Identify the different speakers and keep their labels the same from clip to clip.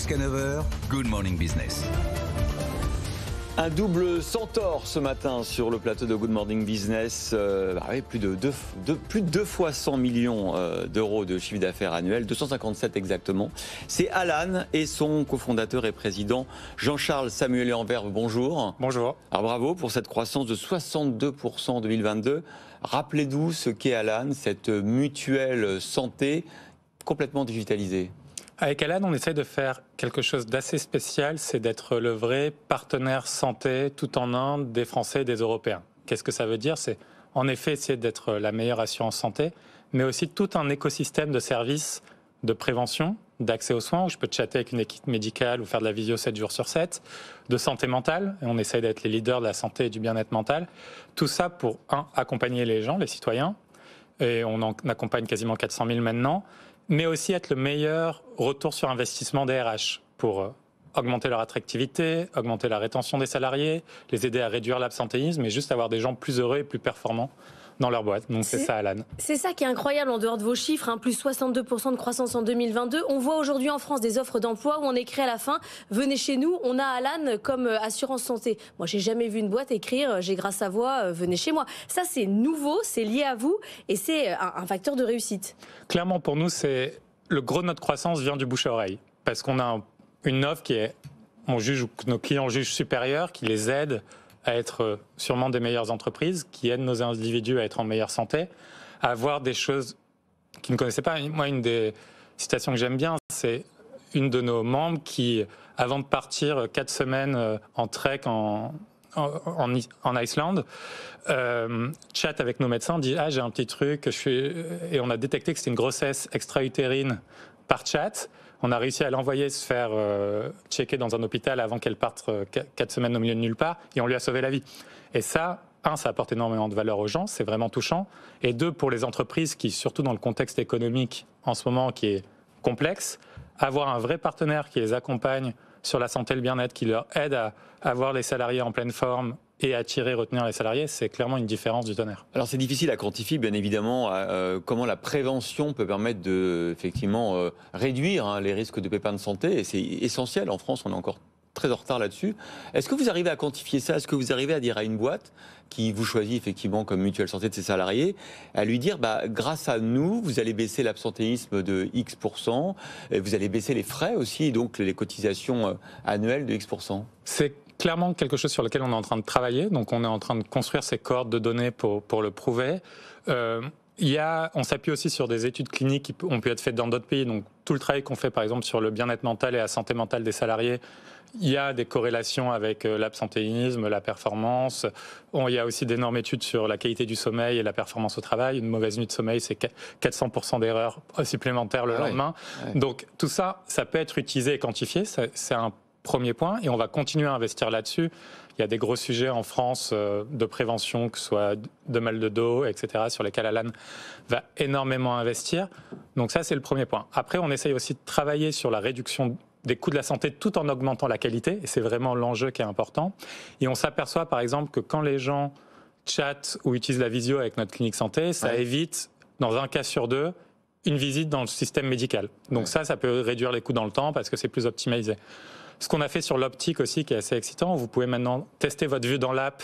Speaker 1: Jusqu'à 9h, Good Morning Business.
Speaker 2: Un double centaure ce matin sur le plateau de Good Morning Business. Plus de deux fois 100 millions d'euros de chiffre d'affaires annuel, 257 exactement. C'est Alan et son cofondateur et président Jean-Charles Samuel Enverve. Bonjour.
Speaker 3: Bonjour.
Speaker 2: Alors bravo pour cette croissance de 62% en 2022. Rappelez-nous ce qu'est Alan, cette mutuelle santé complètement digitalisée.
Speaker 3: Avec Alan, on essaie de faire quelque chose d'assez spécial, c'est d'être le vrai partenaire santé tout en un des Français et des Européens. Qu'est-ce que ça veut dire? C'est en effet essayer d'être la meilleure assurance santé, mais aussi tout un écosystème de services de prévention, d'accès aux soins, où je peux chatter avec une équipe médicale ou faire de la visio 7 jours sur 7, de santé mentale, et on essaie d'être les leaders de la santé et du bien-être mental. Tout ça pour, accompagner les gens, les citoyens, et on en accompagne quasiment 400 000 maintenant, mais aussi être le meilleur retour sur investissement des RH pour augmenter leur attractivité, augmenter la rétention des salariés, les aider à réduire l'absentéisme et juste avoir des gens plus heureux et plus performants dans leur boîte. Donc c'est ça, Alan.
Speaker 4: C'est ça qui est incroyable en dehors de vos chiffres, plus 62% de croissance en 2022. On voit aujourd'hui en France des offres d'emploi où on écrit à la fin « Venez chez nous, on a Alan comme assurance santé ». Moi, j'ai jamais vu une boîte écrire « J'ai grâce à vous, venez chez moi ». Ça, c'est nouveau, c'est lié à vous et c'est un facteur de réussite.
Speaker 3: Clairement, pour nous, c'est le gros de notre croissance vient du bouche à oreille. Parce qu'on a une offre qui est, nos clients jugent supérieure, qui les aide à être sûrement des meilleures entreprises, qui aident nos individus à être en meilleure santé, à avoir des choses qu'ils ne connaissaient pas. Moi, une des citations que j'aime bien, c'est une de nos membres qui, avant de partir 4 semaines en trek en Islande, chat avec nos médecins, dit « Ah, j'ai un petit truc, et on a détecté que c'était une grossesse extra-utérine par chat. On a réussi à l'envoyer se faire checker dans un hôpital avant qu'elle parte 4 semaines au milieu de nulle part, et on lui a sauvé la vie. Et ça, ça apporte énormément de valeur aux gens, c'est vraiment touchant. Et 2, pour les entreprises qui, surtout dans le contexte économique en ce moment qui est complexe, avoir un vrai partenaire qui les accompagne sur la santé et le bien-être, qui leur aide à avoir les salariés en pleine forme et attirer, retenir les salariés, c'est clairement une différence du tonnerre.
Speaker 2: Alors c'est difficile à quantifier, bien évidemment, comment la prévention peut permettre de, effectivement, réduire les risques de pépins de santé, et c'est essentiel. En France, on est encore très en retard là-dessus. Est-ce que vous arrivez à quantifier ça? Est-ce que vous arrivez à dire à une boîte qui vous choisit effectivement comme mutuelle santé de ses salariés, à lui dire, grâce à nous, vous allez baisser l'absentéisme de X%, et vous allez baisser les frais aussi, et donc les cotisations annuelles de X%? C'est
Speaker 3: clairement quelque chose sur lequel on est en train de travailler. Donc, on est en train de construire ces cohortes de données pour le prouver. On s'appuie aussi sur des études cliniques qui ont pu être faites dans d'autres pays. Donc, tout le travail qu'on fait, par exemple, sur le bien-être mental et la santé mentale des salariés, il y a des corrélations avec l'absentéisme, la performance. Il y a aussi d'énormes études sur la qualité du sommeil et la performance au travail. Une mauvaise nuit de sommeil, c'est 400% d'erreurs supplémentaires le lendemain. Ouais. Donc, tout ça, ça peut être utilisé et quantifié. C'est un premier point, et on va continuer à investir là-dessus. Il y a des gros sujets en France de prévention, que ce soit de mal de dos, etc., sur lesquels Alan va énormément investir. Donc ça, c'est le premier point. Après, on essaye aussi de travailler sur la réduction des coûts de la santé tout en augmentant la qualité, et c'est vraiment l'enjeu qui est important. Et on s'aperçoit, par exemple, que quand les gens chattent ou utilisent la visio avec notre clinique santé, ça évite, dans un cas sur 2, une visite dans le système médical. Donc ça peut réduire les coûts dans le temps parce que c'est plus optimisé. Ce qu'on a fait sur l'optique aussi, qui est assez excitant, vous pouvez maintenant tester votre vue dans l'app,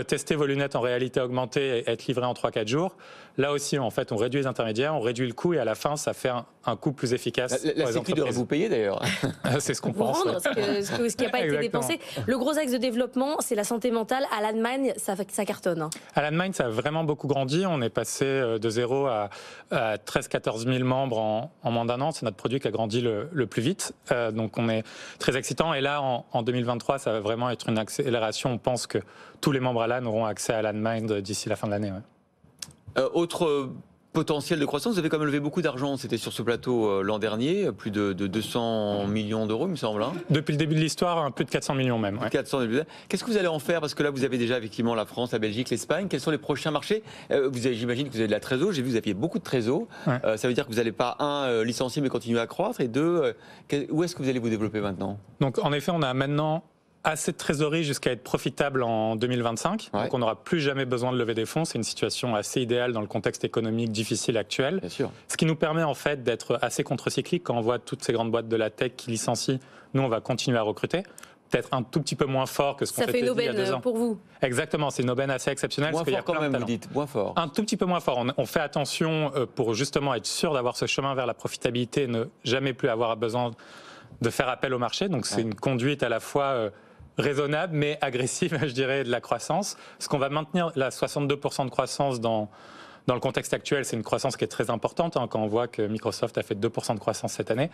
Speaker 3: tester vos lunettes en réalité augmentée et être livré en 3-4 jours. Là aussi, en fait, on réduit les intermédiaires, on réduit le coût, et à la fin, ça fait un coût plus efficace.
Speaker 2: La Sécu devrait vous payer d'ailleurs.
Speaker 3: C'est ce qu'on pense.
Speaker 4: Rendre ce qui n'a pas été dépensé. Le gros axe de développement, c'est la santé mentale. À l'Allemagne, ça cartonne.
Speaker 3: À l'Allemagne, ça a vraiment beaucoup grandi. On est passé de 0 à 13-14 000 membres en moins d'un an. C'est notre produit qui a grandi le plus vite. Donc on est très excitant. Et là, en 2023, ça va vraiment être une accélération. On pense que tous les membres Alan auront accès à Alan d'ici la fin de l'année.
Speaker 2: Autre potentiel de croissance, vous avez quand même levé beaucoup d'argent. C'était sur ce plateau l'an dernier, plus de 200 millions d'euros, il me semble.
Speaker 3: Depuis le début de l'histoire, plus de 400 millions même.
Speaker 2: 400 millions. Qu'est-ce que vous allez en faire? Parce que là, vous avez déjà effectivement la France, la Belgique, l'Espagne. Quels sont les prochains marchés? J'imagine que vous avez de la trésor. J'ai vu que vous aviez beaucoup de trésor. Ça veut dire que vous n'allez pas, licencier, mais continuer à croître. Et 2, où est-ce que vous allez vous développer maintenant?
Speaker 3: Donc, en effet, on a maintenant assez de trésorerie jusqu'à être profitable en 2025.
Speaker 2: Ouais.
Speaker 3: Donc on n'aura plus jamais besoin de lever des fonds. C'est une situation assez idéale dans le contexte économique difficile actuel.
Speaker 2: Bien sûr.
Speaker 3: Ce qui nous permet en fait d'être assez contre-cyclique quand on voit toutes ces grandes boîtes de la tech qui licencient. Nous, on va continuer à recruter. Peut-être un tout petit peu moins fort que ce qu'on
Speaker 4: Ça
Speaker 3: s'était
Speaker 4: fait une
Speaker 3: dit il y a 2
Speaker 4: aubaine
Speaker 3: ans.
Speaker 4: pour vous.
Speaker 3: Exactement, c'est une aubaine assez exceptionnelle.
Speaker 2: Moins
Speaker 3: parce qu'il y a
Speaker 2: fort quand
Speaker 3: plein de
Speaker 2: même, vous
Speaker 3: talents.
Speaker 2: dites. Moins fort.
Speaker 3: Un tout petit peu moins fort. On fait attention pour justement être sûr d'avoir ce chemin vers la profitabilité et ne jamais plus avoir besoin de faire appel au marché. Donc c'est une conduite à la fois raisonnable mais agressive, je dirais, de la croissance. Ce qu'on va maintenir, la 62% de croissance dans le contexte actuel, c'est une croissance qui est très importante quand on voit que Microsoft a fait 2% de croissance cette année.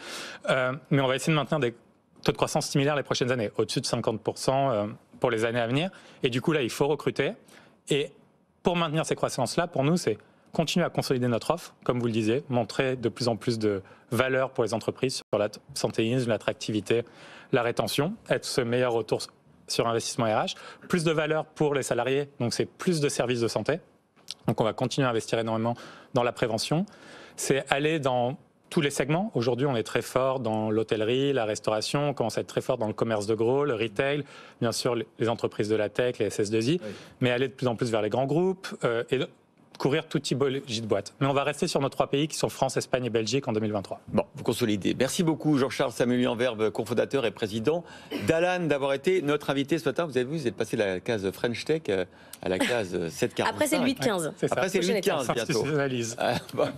Speaker 3: Mais on va essayer de maintenir des taux de croissance similaires les prochaines années, au-dessus de 50% pour les années à venir. Et du coup, là, il faut recruter. Et pour maintenir ces croissances-là, pour nous, c'est continuer à consolider notre offre, comme vous le disiez, montrer de plus en plus de valeur pour les entreprises sur l'absentéisme, l'attractivité, la rétention, être ce meilleur retour sur investissement RH, plus de valeur pour les salariés, donc c'est plus de services de santé. Donc on va continuer à investir énormément dans la prévention. C'est aller dans tous les segments. Aujourd'hui, on est très fort dans l'hôtellerie, la restauration, on commence à être très fort dans le commerce de gros, le retail, bien sûr les entreprises de la tech, les SS2I, mais aller de plus en plus vers les grands groupes et couvrir tout typologie de boîte. Mais on va rester sur nos 3 pays qui sont France, Espagne et Belgique en 2023.
Speaker 2: Bon, vous consolidez. Merci beaucoup Jean-Charles Samuelien-Verve, cofondateur et président d'Alan, d'avoir été notre invité ce matin. Vous avez vu, vous êtes passé de la case French Tech à la case 745.
Speaker 4: Après, c'est le 8-15.
Speaker 3: C'est ça.
Speaker 2: Après, c'est le 8-15 bientôt.
Speaker 3: Institutionnalise.
Speaker 2: Bon.